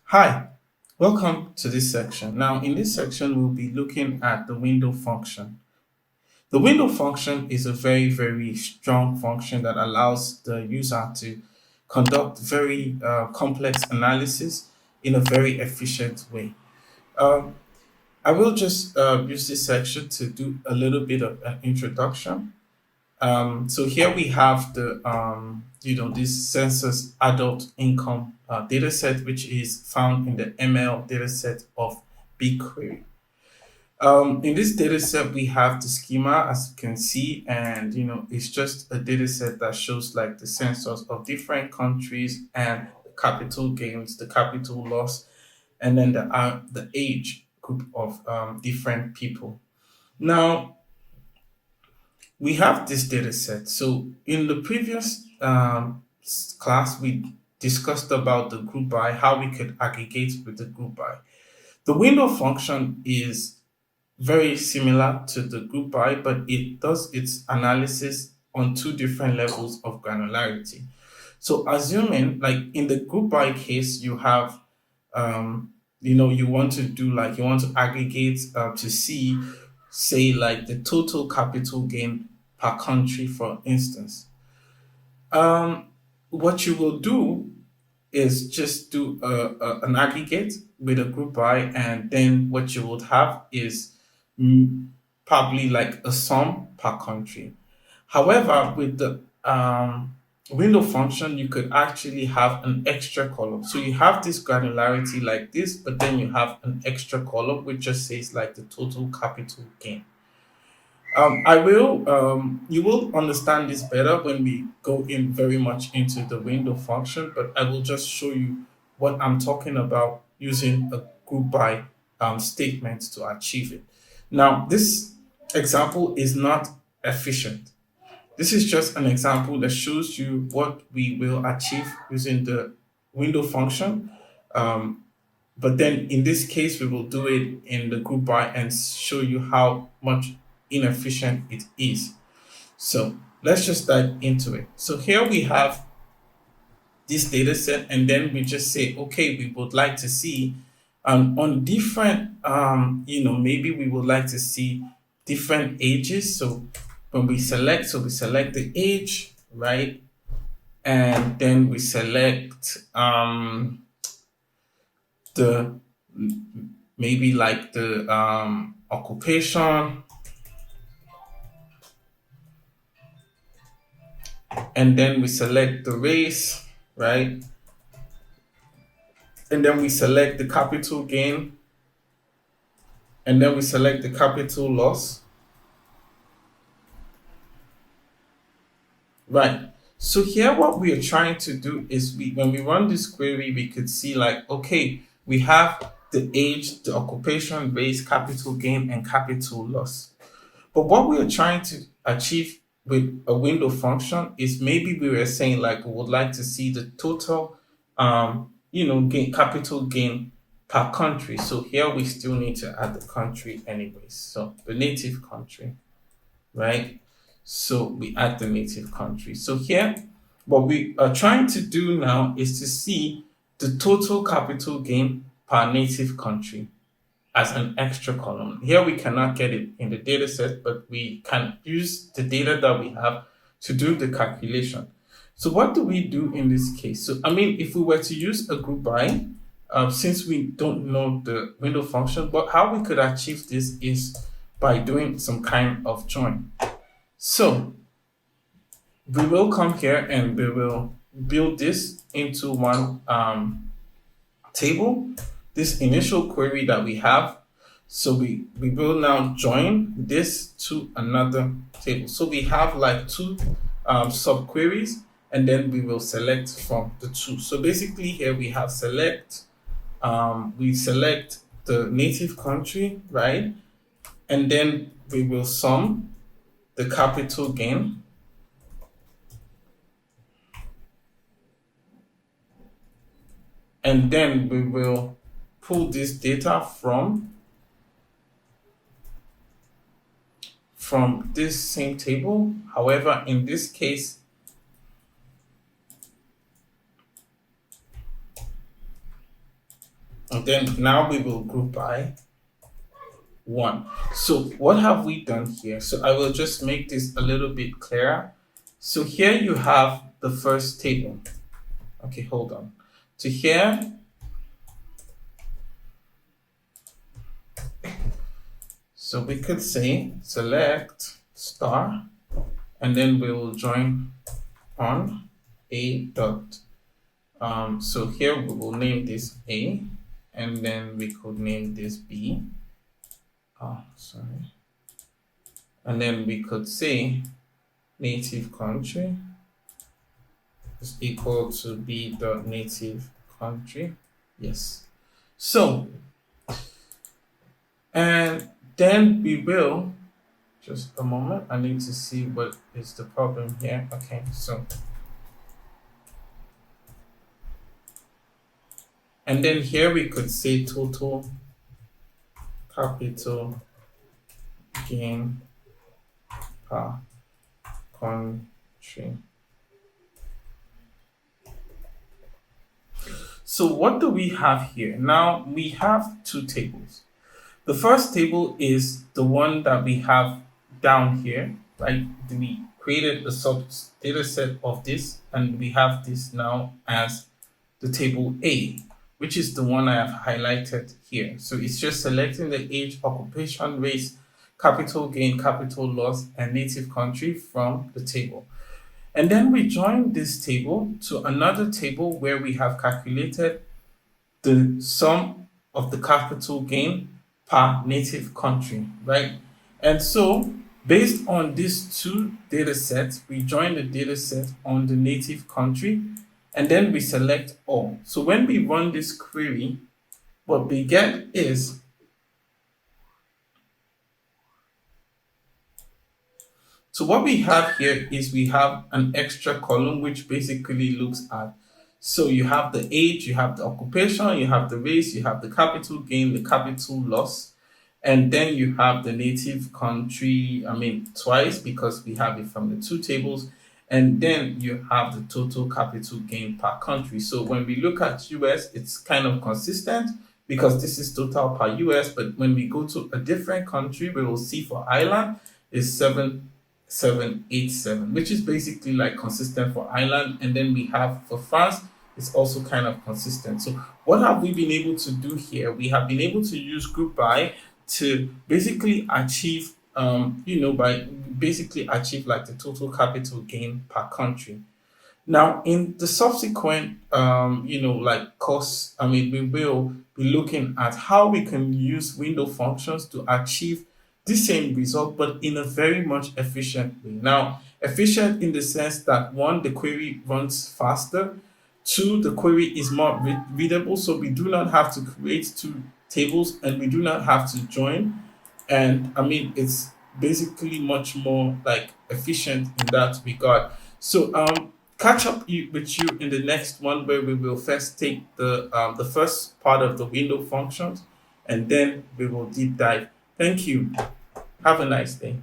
Hi, welcome to this section. Now, in this section, we'll be looking at the window function. The window function is a very strong function that allows the user to conduct very complex analysis in a very efficient way. Um, I will just use this section to do a little bit of an introduction. So here we have this census adult income data set, which is found in the ML data set of Bigquery. In this data set, we have the schema, as you can see, and it's just a data set that shows like the census of different countries and the capital gains, the capital loss, and then the age group of different people. Now, we have this data set. So in the previous class, we discussed about the group by, how we could aggregate with the group by. The window function is very similar to the group by, but it does its analysis on two different levels of granularity. So assuming like in the group by case, you have you want to do like you want to aggregate to see, say, like the total capital gain per country, for instance. um what you will do is just do an aggregate with a group by, and then what you would have is mm, probably like a sum per country. However, with the window function, you could actually have an extra column. So you have this granularity like this, but then you have an extra column which just says like the total capital gain. You will understand this better when we go in very much into the window function, but I will just show you what I'm talking about using a group by statement to achieve it. Now, this example is not efficient. This is just an example that shows you what we will achieve using the window function. Um, but then in this case, we will do it in the group by and show you how much inefficient it is. So let's just dive into it. So here we have this data set, and then we just say, okay, we would like to see on different, maybe we would like to see different ages. So when we select, we select the age, right? And then we select the maybe like the occupation, and then we select the race, right? And then we select the capital gain, and then we select the capital loss, right? So here what we are trying to do is, when we run this query, we could see like, okay, we have the age, the occupation, race, capital gain, and capital loss. But what we are trying to achieve with a window function is, maybe we were saying like we would like to see the total gain, capital gain per country. So here we still need to add the country anyways. So the native country, right? So we add the native country. So here what we are trying to do now is to see the total capital gain per native country as an extra column. Here we cannot get it in the data set, but we can use the data that we have to do the calculation. So what do we do in this case? So I mean, if we were to use a group by, since we don't know the window function, but how we could achieve this is by doing some kind of join. So we will come here and we will build this into one table, this initial query that we have. So we will now join this to another table. So we have like two subqueries, and then we will select from the two. So basically here we have select, we select the native country, right? And then we will sum the capital gain. And then we will pull this data from this same table. However, in this case, And then now we will group by one. So what have we done here? So I will just make this a little bit clearer. So here you have the first table. Okay, hold on. To here, so we could say select star, and then we will join on a dot. So here we will name this A, and then we could name this B. Oh, sorry. And then we could say native country is equal to b dot native country. Yes. So, and then we will, just a moment, I need to see what is the problem here. Okay, so, and then here we could say total capital gain per country. So what do we have here? Now we have two tables. The first table is the one that we have down here, right? We created a sub data set of this, and we have this now as the table A, which is the one I have highlighted here. So it's just selecting the age, occupation, race, capital gain, capital loss, and native country from the table. And then we join this table to another table where we have calculated the sum of the capital gain per native country, right? And so based on these two data sets, we join the data set on the native country, and then we select all. So when we run this query, what we get is so what we have here is we have an extra column which basically looks at, so you have the age, you have the occupation, you have the race, you have the capital gain, the capital loss, and then you have the native country, I mean twice because we have it from the two tables, and then you have the total capital gain per country. So when we look at US, it's kind of consistent because this is total per US, but when we go to a different country, we will see for Ireland is 787, which is basically like consistent for Ireland. And then we have for France, it's also kind of consistent. So what have we been able to do here? We have been able to use group by to basically achieve, by basically achieve like the total capital gain per country. Now, in the subsequent, like course, I mean, we will be looking at how we can use window functions to achieve the same result, but in a very much efficient way. Now, efficient in the sense that one, the query runs faster. Two, the query is more readable, so we do not have to create two tables and we do not have to join. And I mean, it's basically much more like efficient in that regard. So catch up with you in the next one where we will first take the first part of the window functions, and then we will deep dive. Thank you. Have a nice day.